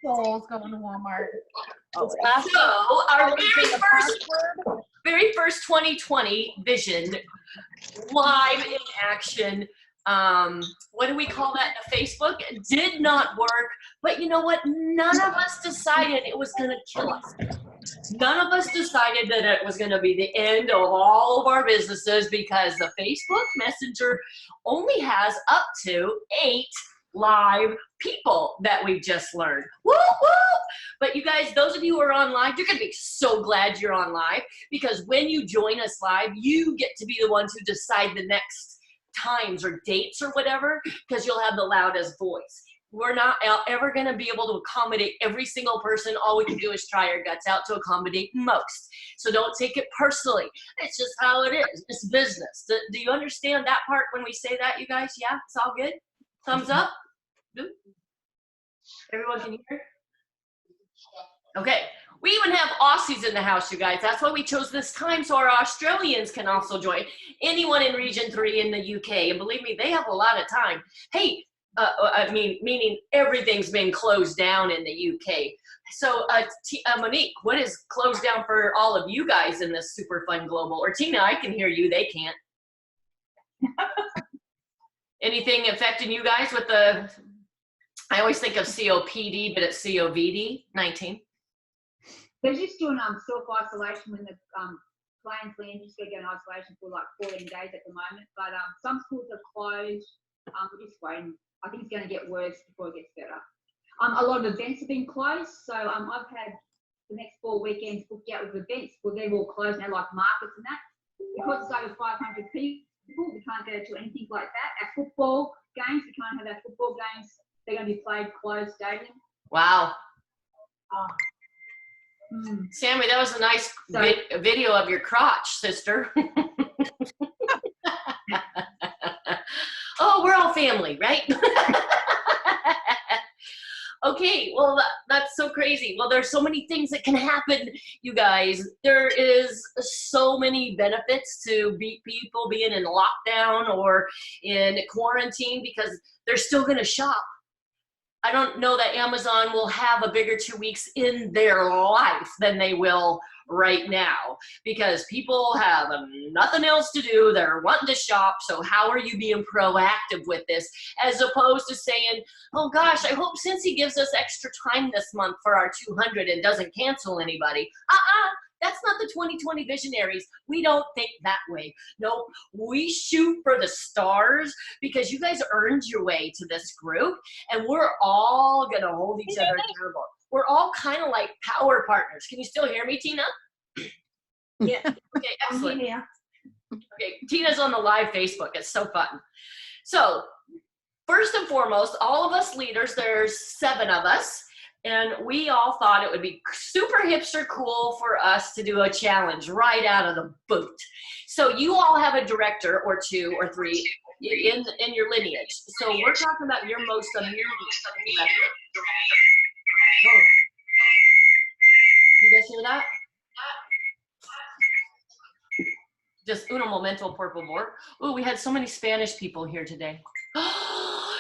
souls going to Walmart. So our very first 2020 vision, live in action. What do we call that in Facebook? It did not work, but you know what? None of us decided it was going to kill us. None of us decided that it was going to be the end of all of our businesses, because the Facebook Messenger only has up to 8 live people that we've just learned. Woo woo! But you guys, those of you who are on live, you're going to be so glad you're on live, because when you join us live, you get to be the ones who decide the next times or dates or whatever, because you'll have the loudest voice. We're not ever going to be able to accommodate every single person. All we can do is try our guts out to accommodate most. So don't take it personally. It's just how it is. It's business. Do you understand that part when we say that, you guys? Yeah? It's all good? Thumbs up? Everyone can hear? Okay. We even have Aussies in the house, you guys. That's why we chose this time, so our Australians can also join. Anyone in Region 3 in the UK. And believe me, they have a lot of time. Hey, meaning everything's been closed down in the UK. So, Monique, what is closed down for all of you guys in this super fun global? Or Tina, I can hear you. They can't. Anything affecting you guys with the, I always think of COPD, but it's COVID-19. They're just doing self-isolation when the planes land. Just going to go in isolation for like 14 days at the moment. But some schools are closed. We're just waiting. I think it's going to get worse before it gets better. A lot of events have been closed. So I've had the next 4 weekends booked out with events. Well, they're all closed now, like markets and that. Because it's over 500 people, we can't go to anything like that. Our football games, we can't have our football games. They're going to be played closed stadium. Wow. Sammy, that was a nice video of your crotch, sister. Oh, we're all family, right? Okay, well, that's so crazy. Well, there's so many things that can happen, you guys. There is so many benefits to people being in lockdown or in quarantine, because they're still going to shop. I don't know that Amazon will have a bigger 2 weeks in their life than they will right now, because people have nothing else to do. They're wanting to shop. So how are you being proactive with this, as opposed to saying, oh gosh, I hope Scentsy gives us extra time this month for our 200 and doesn't cancel anybody. That's not the 2020 visionaries. We don't think that way. Nope, we shoot for the stars, because you guys earned your way to this group, and we're all gonna hold each other accountable. We're all kind of like power partners. Can you still hear me, Tina? Yeah, okay, excellent. Okay, Tina's on the live Facebook. It's so fun. So first and foremost, all of us leaders, there's 7 of us, and we all thought it would be super hipster cool for us to do a challenge right out of the boot. So you all have a director or 2 or 3 in your lineage. So we're talking about your most immediate director. Oh. You guys hear that? Just uno momento, por favor. Oh, we had so many Spanish people here today.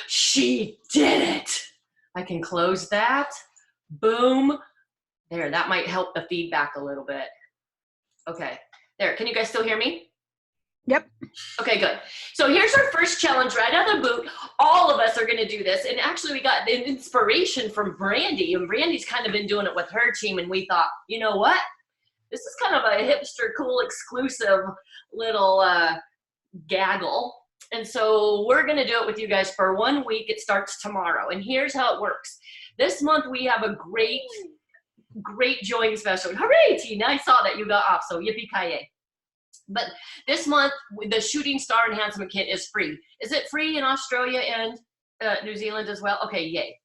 She did it. I can close that. Boom. There, that might help the feedback a little bit. Okay, there. Can you guys still hear me? Yep. Okay, good. So here's our first challenge right out of the boot. All of us are going to do this. And actually, we got an inspiration from Brandy. And Brandy's kind of been doing it with her team. And we thought, you know what? This is kind of a hipster, cool, exclusive little gaggle. And so we're going to do it with you guys for 1 week. It starts tomorrow. And here's how it works. This month, we have a great join special. Hooray, Tina. I saw that you got off. So yippee-ki-yay. But this month, the Shooting Star Enhancement Kit is free. Is it free in Australia and New Zealand as well? Okay, yay.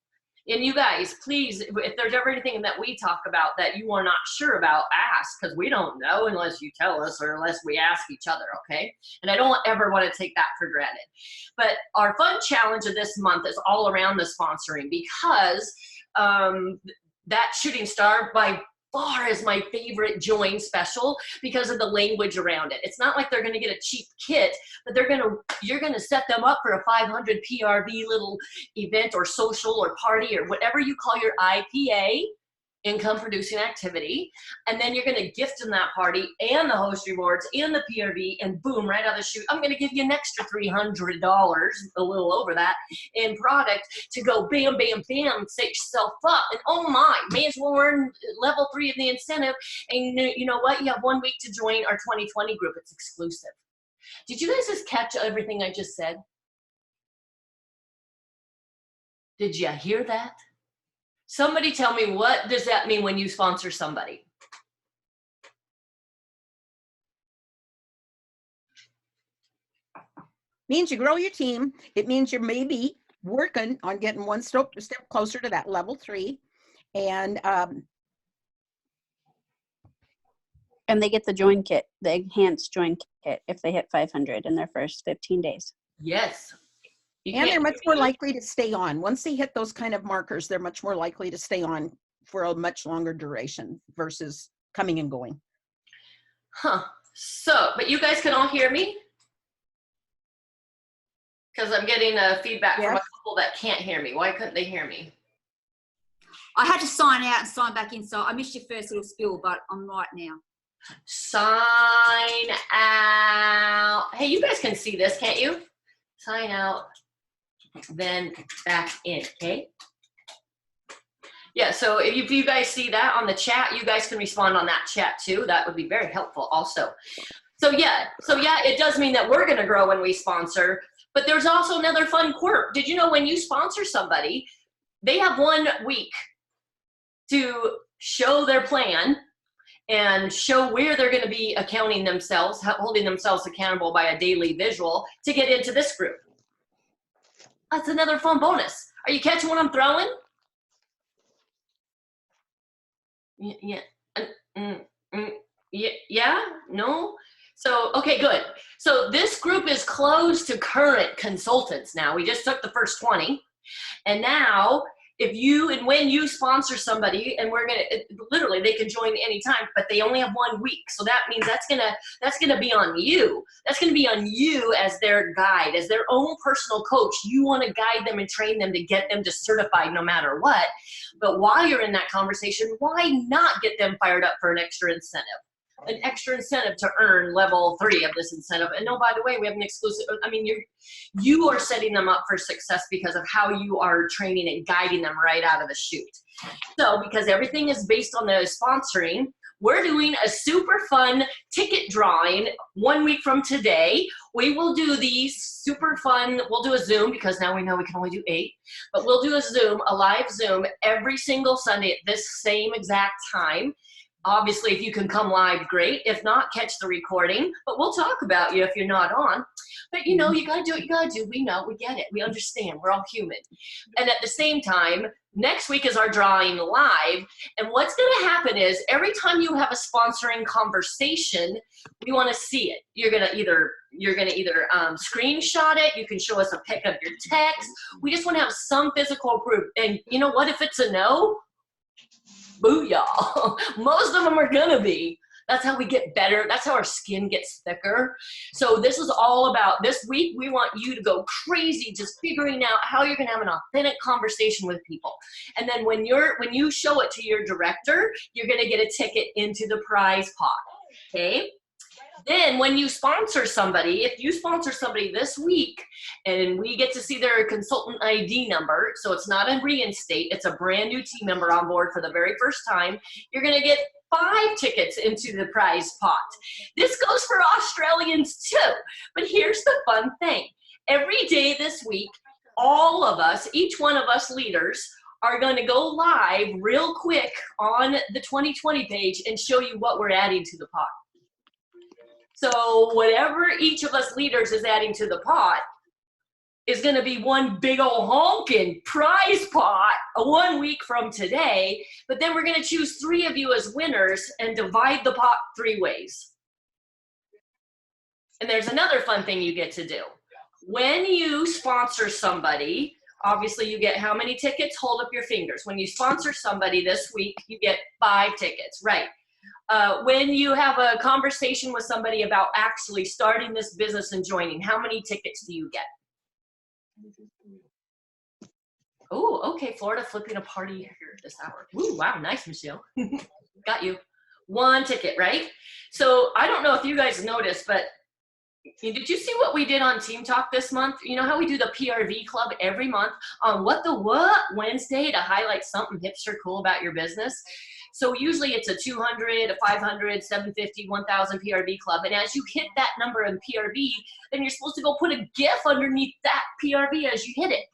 And you guys, please, if there's ever anything that we talk about that you are not sure about, ask, because we don't know unless you tell us or unless we ask each other, okay? And I don't ever want to take that for granted. But our fun challenge of this month is all around the sponsoring, because that Shooting Star, by far is my favorite join special because of the language around it. It's not like they're going to get a cheap kit, but you're going to set them up for a 500 PRV little event or social or party or whatever you call your IPA, income producing activity, and then you're going to gift them that party and the host rewards and the PRV, and boom, right out of the chute, I'm going to give you an extra $300, a little over that, in product to go bam, bam, bam, set yourself up. And oh my, may as well earn level 3 of the incentive. And you know what? You have 1 week to join our 2020 group. It's exclusive. Did you guys just catch everything I just said? Did you hear that? Somebody tell me, what does that mean when you sponsor somebody? Means you grow your team. It means you're maybe working on getting one step closer to that level 3. And they get the join kit, the enhanced join kit, if they hit 500 in their first 15 days. Yes. And they're much more likely to stay on. Once they hit those kind of markers, they're much more likely to stay on for a much longer duration versus coming and going. Huh. So, but you guys can all hear me? Because I'm getting feedback from a couple that can't hear me. Why couldn't they hear me? I had to sign out and sign back in, so I missed your first little spiel, but I'm right now. Sign out. Hey, you guys can see this, can't you? Sign out, then back in, okay? Yeah, so if you guys see that on the chat, you guys can respond on that chat too. That would be very helpful also. So yeah, it does mean that we're gonna grow when we sponsor, but there's also another fun quirk. Did you know when you sponsor somebody, they have 1 week to show their plan and show where they're gonna be accounting themselves, holding themselves accountable by a daily visual to get into this group. That's another fun bonus. Are you catching what I'm throwing? Yeah, no? So, okay, good. So this group is closed to current consultants now. We just took the first 20. And now, when you sponsor somebody, and literally they can join anytime, but they only have 1 week. So that means that's gonna be on you. That's gonna be on you as their guide, as their own personal coach. You wanna guide them and train them to get them to certified no matter what. But while you're in that conversation, why not get them fired up for an extra incentive? An extra incentive to earn level 3 of this incentive. And no, by the way, we have an exclusive, I mean, you are setting them up for success because of how you are training and guiding them right out of the chute. So because everything is based on the sponsoring, we're doing a super fun ticket drawing 1 week from today. We will do these super fun, we'll do a Zoom because now we know we can only do 8, but we'll do a Zoom, a live Zoom every single Sunday at this same exact time. Obviously, if you can come live, great. If not, catch the recording. But we'll talk about you if you're not on. But you know, you gotta do what you gotta do. We know, we get it. We understand, we're all human. And at the same time, next week is our drawing live. And what's gonna happen is every time you have a sponsoring conversation, we wanna see it. You're gonna either screenshot it. You can show us a pic of your text. We just wanna have some physical proof. And you know what, if it's a no, booyah. Most of them are gonna be. That's how we get better. That's how our skin gets thicker. So this is all about, this week we want you to go crazy just figuring out how you're gonna have an authentic conversation with people. And then when you show it to your director, you're gonna get a ticket into the prize pot, okay? Then when you sponsor somebody, if you sponsor somebody this week and we get to see their consultant ID number, so it's not a reinstate, it's a brand new team member on board for the very first time, you're gonna get 5 tickets into the prize pot. This goes for Australians too, but here's the fun thing. Every day this week, all of us, each one of us leaders, are going to go live real quick on the 2020 page and show you what we're adding to the pot. So whatever each of us leaders is adding to the pot is going to be one big old honking prize pot 1 week from today. But then we're going to choose 3 of you as winners and divide the pot 3 ways. And there's another fun thing you get to do. When you sponsor somebody, Obviously, you get how many tickets? Hold up your fingers. When you sponsor somebody this week, you get 5 tickets, right? When you have a conversation with somebody about actually starting this business and joining, how many tickets do you get? Oh, okay, Florida flipping a party here this hour. Ooh, wow, nice, Michelle. Got you. 1 ticket, right? So I don't know if you guys noticed, but did you see what we did on Team Talk this month? You know how we do the PRV Club every month on What the What Wednesday to highlight something hipster cool about your business? So usually it's a 200, a 500, 750, 1000 PRV club. And as you hit that number in PRV, then you're supposed to go put a GIF underneath that PRV as you hit it.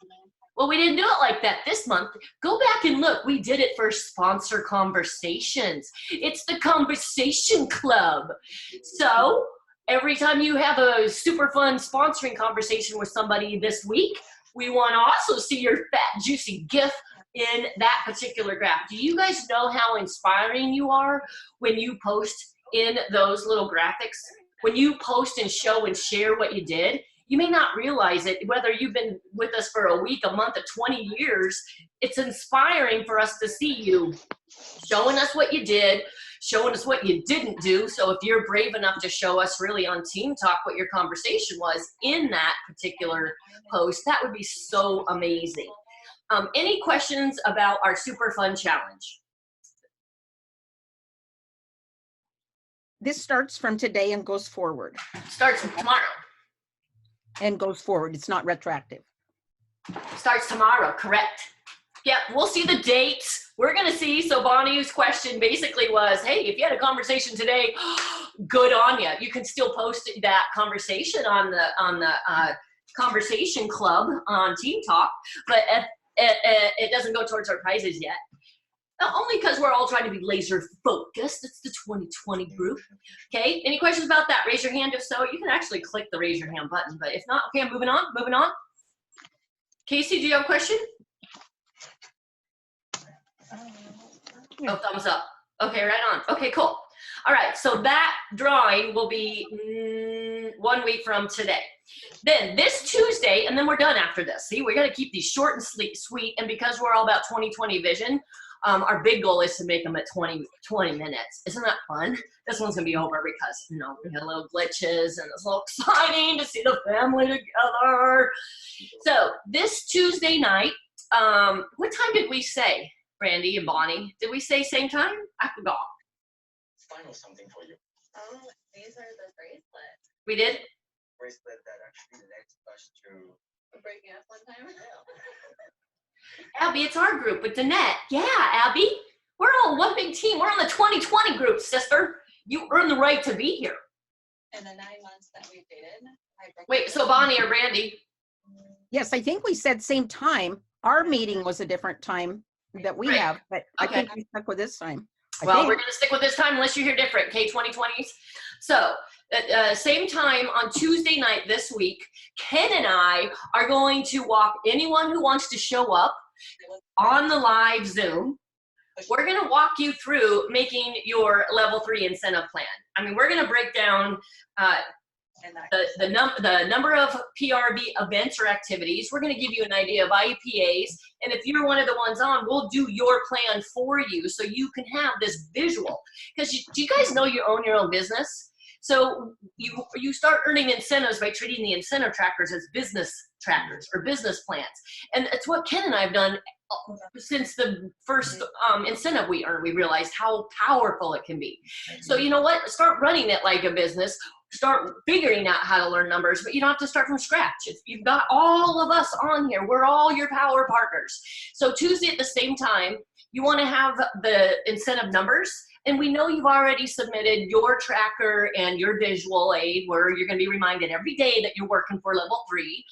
Well, we didn't do it like that this month. Go back and look. We did it for sponsor conversations. It's the Conversation Club. So every time you have a super fun sponsoring conversation with somebody this week, we want to also see your fat, juicy GIF in that particular graph. Do you guys know how inspiring you are when you post in those little graphics? When you post and show and share what you did, you may not realize it, whether you've been with us for a week, a month, or 20 years, it's inspiring for us to see you showing us what you did, showing us what you didn't do. So if you're brave enough to show us really on Team Talk what your conversation was in that particular post, that would be so amazing. Any questions about our super fun challenge? This starts from today and goes forward. Starts tomorrow. And goes forward. It's not retroactive. Starts tomorrow, correct. Yeah, we'll see the dates. We're going to see. So Bonnie's question basically was, hey, if you had a conversation today, good on you. You can still post that conversation on the Conversation Club on Team Talk, but it doesn't go towards our prizes yet. Only because we're all trying to be laser focused. It's the 2020 group. Okay, any questions about that? Raise your hand if so. You can actually click the raise your hand button, but if not, okay, I'm moving on. Casey, do you have a question? Oh, thumbs up. Okay, right on. Okay, cool. All right, so that drawing will be 1 week from today. Then this Tuesday, and then we're done after this. See, we got to keep these short and sweet, and because we're all about 2020 vision, our big goal is to make them at 20 minutes. Isn't that fun? This one's gonna be over because, you know, we had little glitches and it's a little exciting to see the family together. So this Tuesday night, what time did we say, Brandy and Bonnie? Did we say same time? I forgot. Find something for you. Oh, these are the bracelets. We did? Bracelet that actually lets us to Breaking up one time. Abby, it's our group with Danette. Yeah, Abby, we're all one big team. We're on the 2020 group, sister. You earn the right to be here. In the 9 months that we've dated, I broke Wait, up so Bonnie or Brandy? Yes, I think we said same time. Our meeting was a different time that we Right. have, but I Okay. think we stuck with this time. Well, we're going to stick with this time unless you hear different, K2020s. So, same time on Tuesday night this week, Ken and I are going to walk anyone who wants to show up on the live Zoom. We're going to walk you through making your level 3 incentive plan. I mean, we're going to break down the number of PRV events or activities. We're going to give you an idea of IPAs, and if you're one of the ones on, we'll do your plan for you so you can have this visual. Because do you guys know you own your own business? So you start earning incentives by treating the incentive trackers as business trackers or business plans, and it's what Ken and I have done since the first incentive we earned. We realized how powerful it can be. So you know what? Start running it like a business. Start figuring out how to learn numbers, but you don't have to start from scratch. You've got all of us on here. We're all your power partners. So Tuesday at the same time, you want to have the incentive numbers. And we know you've already submitted your tracker and your visual aid where you're going to be reminded every day that you're working for level 3.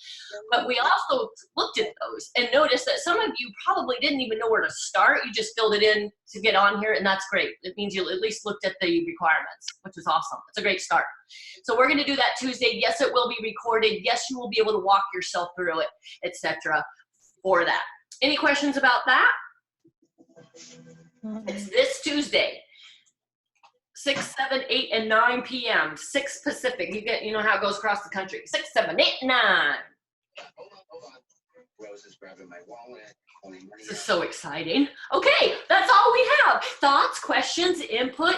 But we also looked at those and noticed that some of you probably didn't even know where to start. You just filled it in to get on here, and that's great. It means you at least looked at the requirements, which is awesome. It's a great start. So we're going to do that Tuesday. Yes, it will be recorded. Yes, you will be able to walk yourself through it, etc. for that. Any questions about that? It's this Tuesday. 6, 7, 8, and 9 p.m. 6 Pacific. You know how it goes across the country. 6, 7, 8, 9. hold on. Roses grabbing my wallet, holding money. This is so exciting. Okay, that's all we have. Thoughts, questions, input.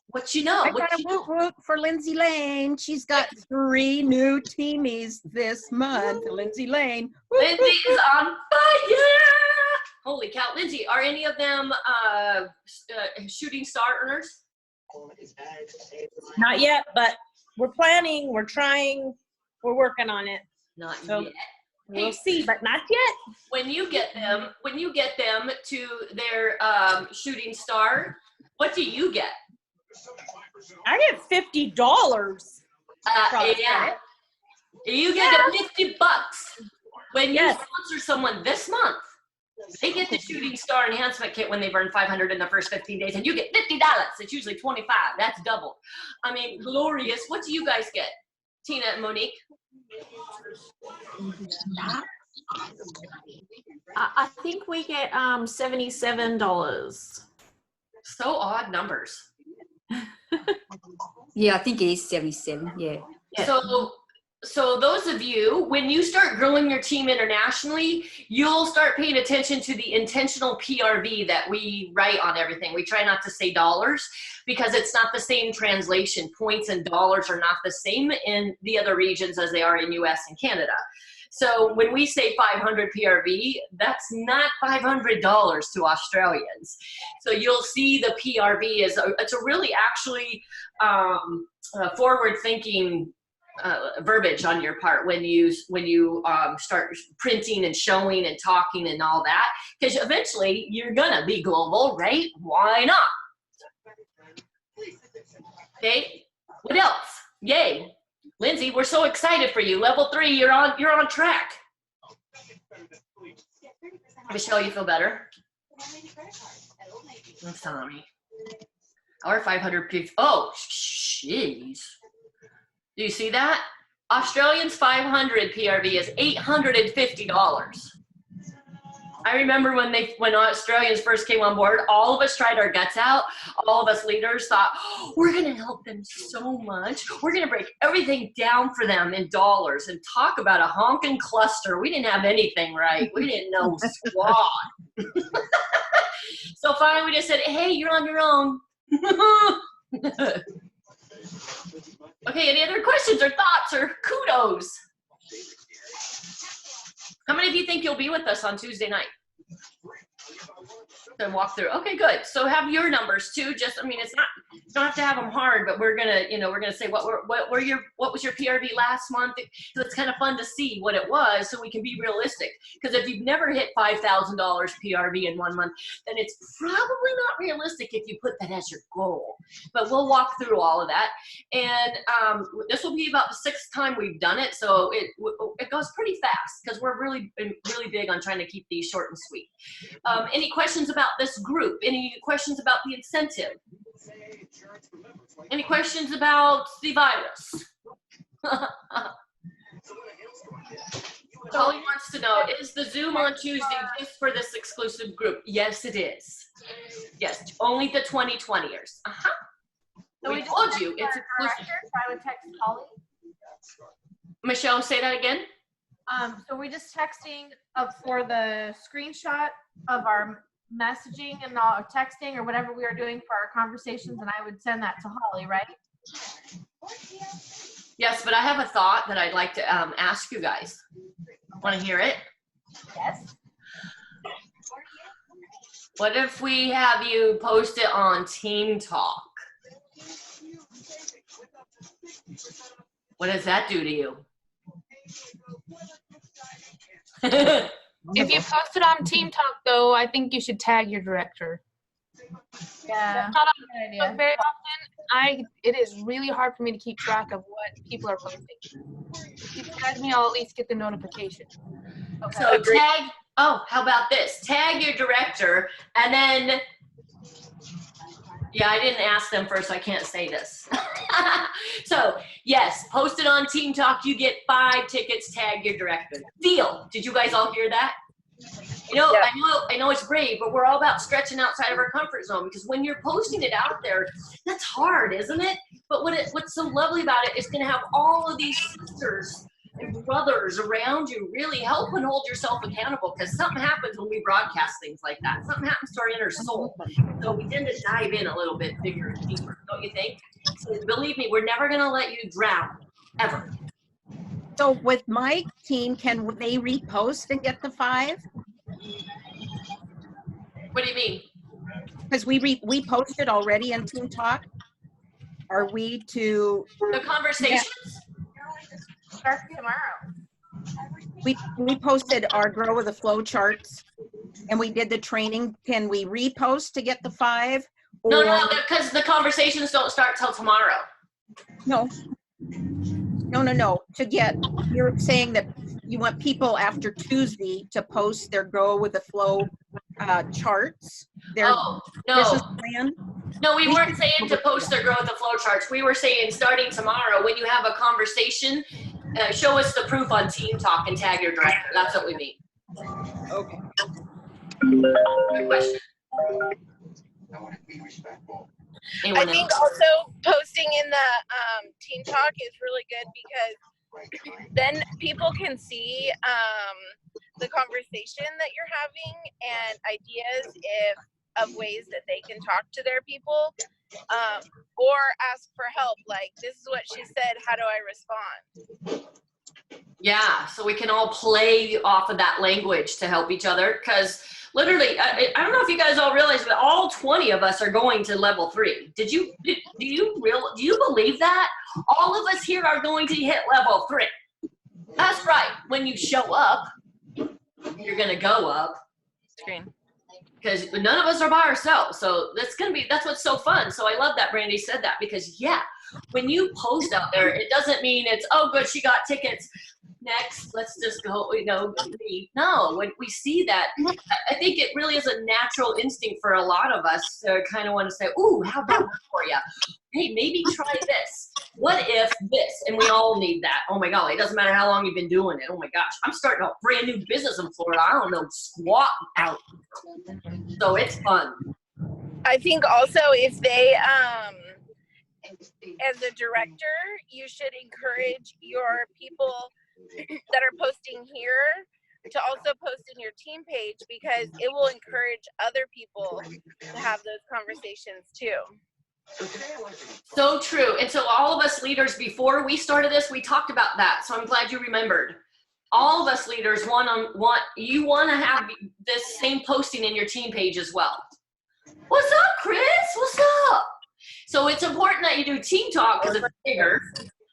What you know? I What got a you woot woot for Lindsay Lane. She's got 3 new teamies this month. Lindsay Lane. Woot, Lindsay woot, is on fire! Holy cow. Lindsay, are any of them shooting star earners? Not yet, but we're planning, we're trying, we're working on it. Not So- yet. We'll see, but not yet. When you get them to their shooting star, what do you get? I get $50. Yeah. You get $50 when you Yes. sponsor someone this month. They get the shooting star enhancement kit when they burn 500 in the first 15 days, and you get $50. It's usually 25. That's double. I mean, glorious. What do you guys get, Tina and Monique? I think we get $77. So odd numbers. Yeah, I think it is 77. Yeah. So those of you, when you start growing your team internationally, you'll start paying attention to the intentional PRV that we write on everything. We try not to say dollars because it's not the same translation. Points and dollars are not the same in the other regions as they are in US and Canada. So when we say 500 PRV, that's not $500 to Australians. So you'll see the PRV it's a really actually forward-thinking verbiage on your part when you start printing and showing and talking and all that, because eventually you're gonna be global, right? Why not? Okay, what else? Yay, Lindsay, we're so excited for you. Level 3, you're on track. Michelle, you feel better? I'm sorry. Or 500 people. Oh, jeez. Do you see that? Australians 500 PRV is $850. I remember when Australians first came on board, all of us tried our guts out. All of us leaders thought, oh, we're going to help them so much. We're going to break everything down for them in dollars and talk about a honking cluster. We didn't have anything right. We didn't know squat. So finally we just said, hey, you're on your own. Okay, any other questions or thoughts or kudos? How many of you think you'll be with us on Tuesday night? To walk through. Okay, good. So have your numbers too. Just, I mean, you don't have to have them hard, but we're gonna say what was your PRV last month. So it's kind of fun to see what it was, so we can be realistic. Because if you've never hit $5,000 PRV in 1 month, then it's probably not realistic if you put that as your goal. But we'll walk through all of that, and this will be about the 6th time we've done it, so it goes pretty fast because we're really big on trying to keep these short and sweet. Any questions about this group? Any questions about the incentive? Any questions about the virus? Holly wants to know, is the Zoom on Tuesday just for this exclusive group? Yes, it is. Yes, only the 2020ers. So we told you it's exclusive. I would text Holly. Michelle, say that again. So we're just texting for the screenshot of our messaging and all texting or whatever we are doing for our conversations, and I would send that to Holly, right? Yes, but I have a thought that I'd like to ask you guys. Want to hear it? Yes. What if we have you post it on Team Talk? What does that do to you? If you post it on Team Talk, though, I think you should tag your director. Yeah. Not Good on idea. very often. It is really hard for me to keep track of what people are posting. If you tag me, I'll at least get the notification. Okay. So tag, oh, how about this? Tag your director, and then, yeah, I didn't ask them first, so I can't say this. So, yes, post it on Team Talk. You get 5 tickets, tag your director. Deal. Did you guys all hear that? You know, Yeah. I know it's brave, but we're all about stretching outside of our comfort zone, because when you're posting it out there, that's hard, isn't it? But what's so lovely about it is going to have all of these sisters brothers around you really help and hold yourself accountable, because something happens when we broadcast things like that. Something happens to our inner soul. So we tend to dive in a little bit bigger and deeper, don't you think? So believe me, we're never going to let you drown, ever. So with my team, can they repost and get the 5? What do you mean? Because we posted already in Team Talk. Are we to? The conversations? Start tomorrow. We posted our Grow with the Flow charts, and we did the training. Can we repost to get the 5? Or, No, because the conversations don't start till tomorrow. No. To get, you're saying that you want people after Tuesday to post their Grow with the Flow charts, their business plan? No, we weren't saying to post their Grow with the Flow charts. We were saying starting tomorrow, when you have a conversation, show us the proof on Team Talk and tag your director. That's what we mean. Okay. Good question. I want to be respectful. Anyone I think else? also posting in the Team Talk is really good because then people can see the conversation that you're having and ideas of ways that they can talk to their people, or ask for help. Like, this is what she said, how do I respond? Yeah, so we can all play off of that language to help each other, because literally, I don't know if you guys all realize, but all 20 of us are going to level 3. Do you believe that? All of us here are going to hit level 3. That's right. When you show up, you're going to go up. Screen. Because none of us are by ourselves. So that's what's so fun. So I love that Brandy said that, because yeah, when you post out there, it doesn't mean it's, oh good, she got tickets. Next, let's just go, leave. No, when we see that, I think it really is a natural instinct for a lot of us to kind of want to say, ooh, how about that for you? Hey, maybe try this. What if this? And we all need that. Oh my God, it doesn't matter how long you've been doing it. Oh my gosh, I'm starting a brand new business in Florida. I don't know squat out. So it's fun. I think also if they, as a director, you should encourage your people that are posting here to also post in your team page, because it will encourage other people to have those conversations too. So true. And so all of us leaders, before we started this, we talked about that. So I'm glad you remembered. All of us leaders you want to have this same posting in your team page as well. What's up, Chris? What's up? So it's important that you do Team Talk because it's bigger.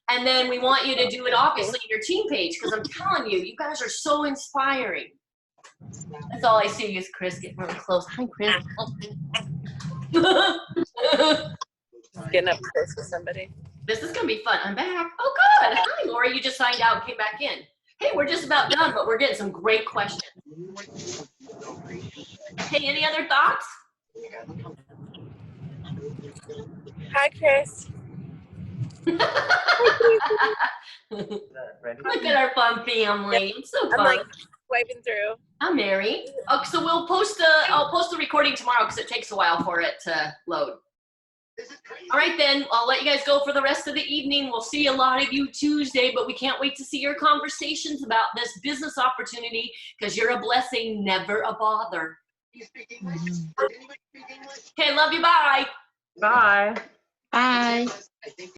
And then we want you to do it obviously in your team page, because I'm telling you, you guys are so inspiring. That's all I see is Chris getting really close. Hi, Chris. Getting up close with somebody. This is going to be fun. I'm back. Oh, good. Hi, Laura. You just signed out and came back in. Hey, we're just about done, but we're getting some great questions. Hey, any other thoughts? Hi, Chris. Look at our fun family. It's so fun. I'm like swiping through. I'm Mary. Oh, so I'll post the recording tomorrow because it takes a while for it to load. All right, then. I'll let you guys go for the rest of the evening. We'll see a lot of you Tuesday, but we can't wait to see your conversations about this business opportunity, because you're a blessing, never a bother. Okay, love you. Bye. Bye. Bye. I think